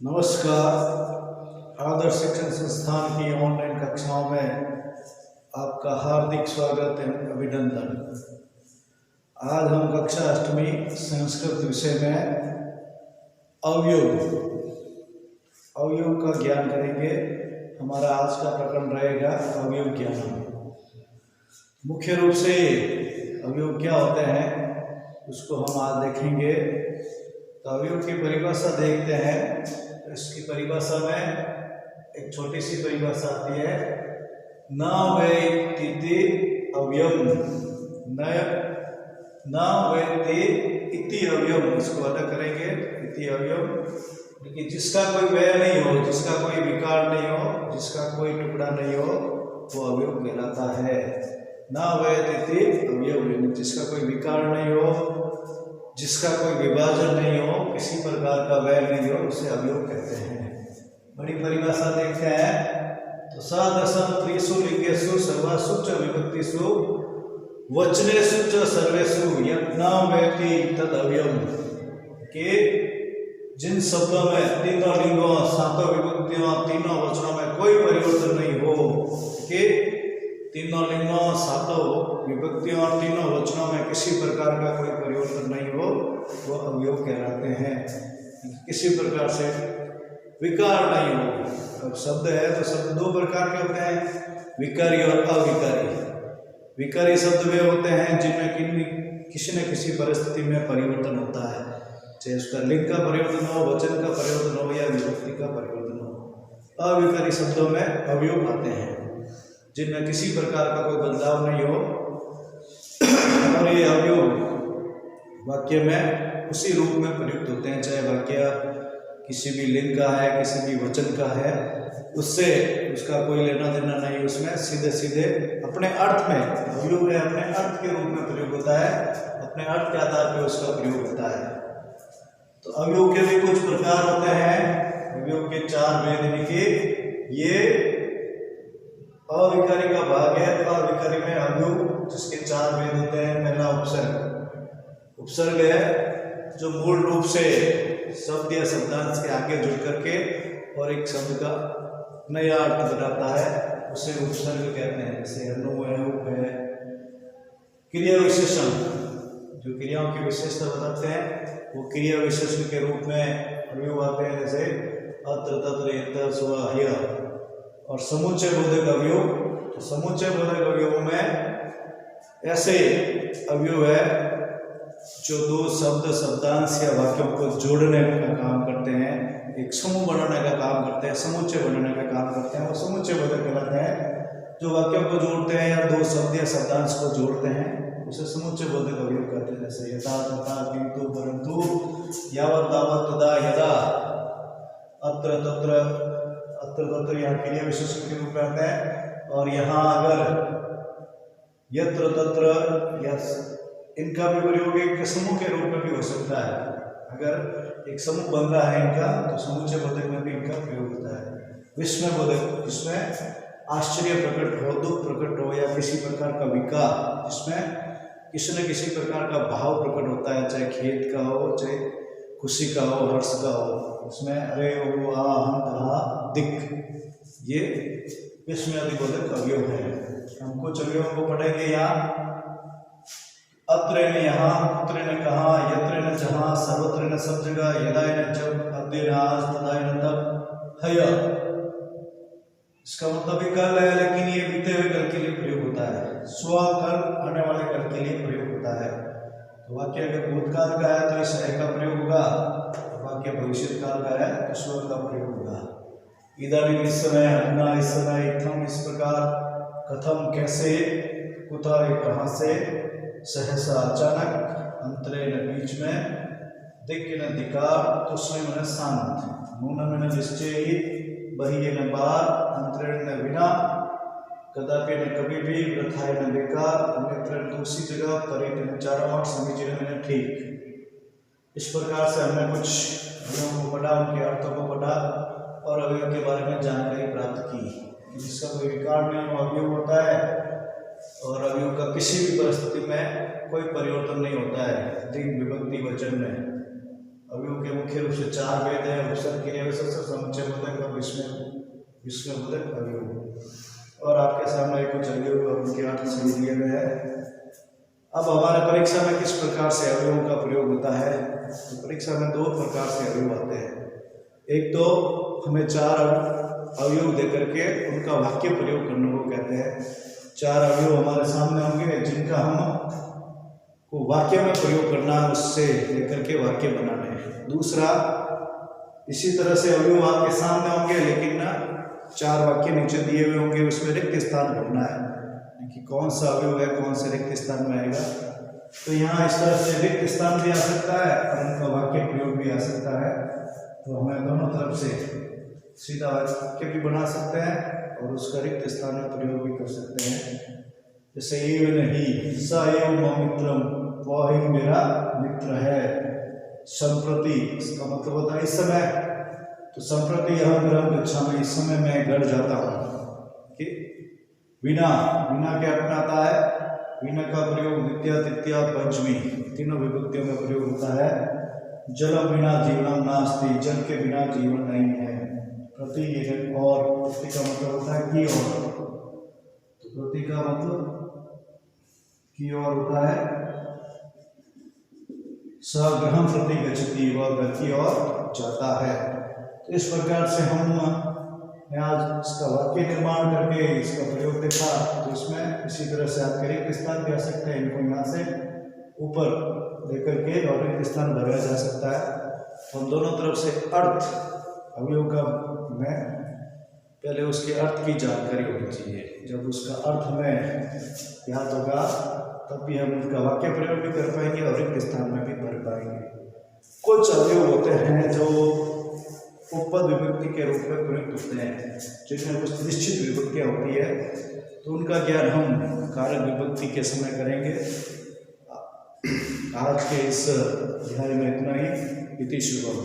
नमस्कार। आदर्श शिक्षण संस्थान की ऑनलाइन कक्षाओं में आपका हार्दिक स्वागत एवं अभिनंदन। आज हम कक्षा अष्टमी संस्कृत विषय में अवयव का ज्ञान करेंगे। हमारा आज का प्रकरण रहेगा अवयव ज्ञान। मुख्य रूप से अवयव क्या होते हैं उसको हम आज देखेंगे। तो अवयव की परिभाषा देखते हैं। इसकी परिभाषा में एक छोटी सी परिभाषा आती है, न वेत्ति अवयव, न वेत्ति इति अवयव। इसको अलग करेंगे, इति अवयव, लेकिन जिसका कोई व्यय नहीं हो, जिसका कोई विकार नहीं हो, जिसका कोई टुकड़ा नहीं हो, वो अवयव कहलाता है। न वेत्ति अवयव, जिसका कोई विकार नहीं हो, जिसका कोई विभाजन नहीं हो, किसी प्रकार का व्यय नहीं हो, उसे अवयव कहते हैं। बड़ी परिभाषा देखते हैं तो सदसम त्रिषु लिंगेषु सर्वासु च विभक्तिषु वचनेषु च सर्वेषु यत् न वेत्ति तद अवयव। के जिन शब्दों में तीनों लिंगों, सातों विभक्तियों, तीनों वचनों में कोई परिवर्तन नहीं हो, के तीनों लिंगों, सातों विभक्तियों और तीनों वचनों में किसी प्रकार का कोई परिवर्तन नहीं हो, वो अवयव कहलाते हैं। किसी प्रकार से विकार नहीं हो। अब शब्द है तो शब्द दो प्रकार के होते हैं, विकारी और अविकारी। विकारी शब्द वे होते हैं जिनमें किसी न किसी परिस्थिति में परिवर्तन होता है, चाहे उसका लिंग का परिवर्तन हो, वचन का परिवर्तन हो या विभक्ति का परिवर्तन हो। अविकारी शब्दों में अवयव आते हैं जिनमें किसी प्रकार का कोई बदलाव नहीं हो, और ये अवयव वाक्य में उसी रूप में प्रयुक्त होते हैं, चाहे वाक्य किसी भी लिंग का है, किसी भी वचन का है, उससे उसका कोई लेना देना नहीं। उसमें सीधे सीधे अपने अर्थ में अवयव है, अपने अर्थ के रूप में प्रयोग होता है, अपने अर्थ के आधार पर उसका प्रयोग होता है। तो अवयव के भी कुछ प्रकार होते हैं। अवयव के चार भेद लिखे। ये अविकारी का भाग है। अविकारी में अवयव जिसके चार भेद होते हैं। पहला उपसर्ग। उपसर्ग है जो मूल रूप से शब्द या शब्दांश के आगे जुड़ करके और एक शब्द का नया अर्थ बनाता है, उसे उपसर्ग कहते हैं। जैसे अनु है, उप है। क्रिया विशेषण, जो क्रियाओं की विशेषता बताते हैं, वो क्रिया विशेषण के रूप में अवयव आते हैं। जैसे अत्र, तत्र, यत्र, स्व, ह्य। और समुच्चय बोधक अवयव, तो समुच्चय बोधक अवयवों में ऐसे अवयव है जो दो शब्द, शब्दांश या वाक्यों को जोड़ने का काम करते हैं, एक समूह बनाने का काम करते हैं, समुच्चय बनाने का काम करते हैं। वो समुच्चय बोधक कहलाते हैं। जो वाक्यों को जोड़ते हैं या दो शब्द या शब्दांश को जोड़ते हैं, उसे समुच्चय बोधक अवयव कहते हैं। जैसे यथा, तथा, किंतु, परंतु, यावत्, तावत्, तदा, यदा, अत्र, तत्र, अत्र, तत्र यहाँ क्रिया विशेषण के रूप में आते हैं। और यहाँ अगर यत्र, तत्र, इनका भी प्रयोग एक समूह के रूप में भी हो सकता है। अगर एक समूह बन रहा है इनका, तो समुच्चय बोधक में भी इनका प्रयोग होता है। विस्मय बोधक, जिसमें आश्चर्य प्रकट हो, दुख प्रकट हो या किसी प्रकार का विकार, जिसमें किसी न किसी प्रकार का भाव प्रकट होता है, चाहे खेद का हो, चाहे खुशी का हो, हर्ष का हो, उसमें अरे वो आ दिक, ये विस्मयादि बोधक अवयव है। हम कुछ अवयवों को पढ़ेंगे। यहाँ अत्र ने यहाँ, पुत्र ने कहा, यत्र ने जहाँ, सर्वत्र ने सब जगह, यदा ने जब, अद्य ने आज, तदा ने तब, हय। इसका मतलब भी कल है, लेकिन ये बीते हुए कल के लिए प्रयोग होता है। स्व, कल, आने वाले कल के लिए प्रयोग होता है। तो वाक्य अगर भूतकाल का है तो इस हय का प्रयोग होगा, वाक्य भविष्य काल का है तो स्व का प्रयोग होगा। इदानीं, इस समय, अधुना, इस समय, इत्थम, इस प्रकार, कथम, कैसे, कुतः, कहाँ से, सहसा, अचानक, अंतरे न बीच में, दिक् न दिकार, तुष्ण मन शांत, नून मन निश्चय, बहिये न बार, अंतरे न बिना, कदापि न कभी भी, वृथाय न बेकार, अन्यत्र दूसरी जगह, परित न चारों ओर, समीचीन न ठीक। इस प्रकार से हमने कुछ अवयवों को पढ़ा, उनके अर्थों को पढ़ा और अवयव के बारे में जानकारी प्राप्त की। जिसका कोई विकार नहीं हो, अवयव होता है, और अवयव का किसी भी परिस्थिति में कोई परिवर्तन नहीं होता है। लिंग, विभक्ति, वचन में अवयव के मुख्य रूप से 4 भेद है, उपसर्ग, क्रिया विशेषण, समुच्चय बोधक और विस्मय बोधक अवयव। और आपके सामने कुछ अवयव उनके अर्थ से दिए गए हैं। अब हमारे परीक्षा में किस प्रकार से अवयवों का प्रयोग होता है, तो परीक्षा में 2 प्रकार से अवयव आते हैं। एक तो हमें 4 अवयव देकर के उनका वाक्य प्रयोग करने को कहते हैं। 4 अवयव हमारे सामने होंगे जिनका हम को वाक्य में प्रयोग करना है, उससे लेकर के वाक्य बनाने हैं। दूसरा, इसी तरह से अवयव आपके सामने होंगे लेकिन 4 वाक्य नीचे दिए हुए होंगे, उसमें रिक्त स्थान भरना है कि कौन सा अवयव है, कौन से रिक्त स्थान में आएगा। तो यहाँ इस तरह से रिक्त स्थान भी आ सकता है और उनका वाक्य प्रयोग भी आ सकता है। तो हमें दोनों तरफ से सीधा वाक्य भी बना सकते हैं और उसका रिक्त स्थान में प्रयोग भी कर सकते हैं। जैसे एवं ही स एव मम मित्रम, वह ही मेरा मित्र है। संप्रति, इसका मतलब होता है इस समय। तो संप्रति अहम गृहं गच्छामि, इस समय मैं घर जाता हूँ। कि विना, विना क्या अर्थ आता है? विना का प्रयोग द्वितीया, तृतीया, पंचमी तीनों विभक्तियों में प्रयोग होता है। जल बिना जीवनम नास्ति, जल के बिना जीवन नहीं है। प्रति और, प्रति का मतलब होता है की और। तो प्रति का मतलब की और होता है सगृहं प्रति गच्छति, वह घर की ओर जाता है। तो इस प्रकार से हम आज इसका वाक्य निर्माण करके इसका प्रयोग देखा। तो इसमें इसी तरह से आप रिक्त स्थान भी आ सकते हैं, इनको यहाँ से ऊपर लेकर के और रिक्त स्थान भरा जा सकता है। हम दोनों तरफ से अर्थ अवयव का में पहले उसके अर्थ की जानकारी होनी चाहिए। जब उसका अर्थ हमें याद होगा तब भी हम उसका वाक्य प्रयोग भी कर पाएंगे और रिक्त स्थान में भी भर पाएंगे। कुछ अवयव होते हैं जो उपपद विभक्ति के रूप में प्रयुक्त होते हैं, जिनमें कुछ निश्चित विभक्तियाँ होती है, तो उनका ज्ञान हम कारक विभक्ति के समय करेंगे। आज के इस अध्याय में इतना ही। इति शुभम।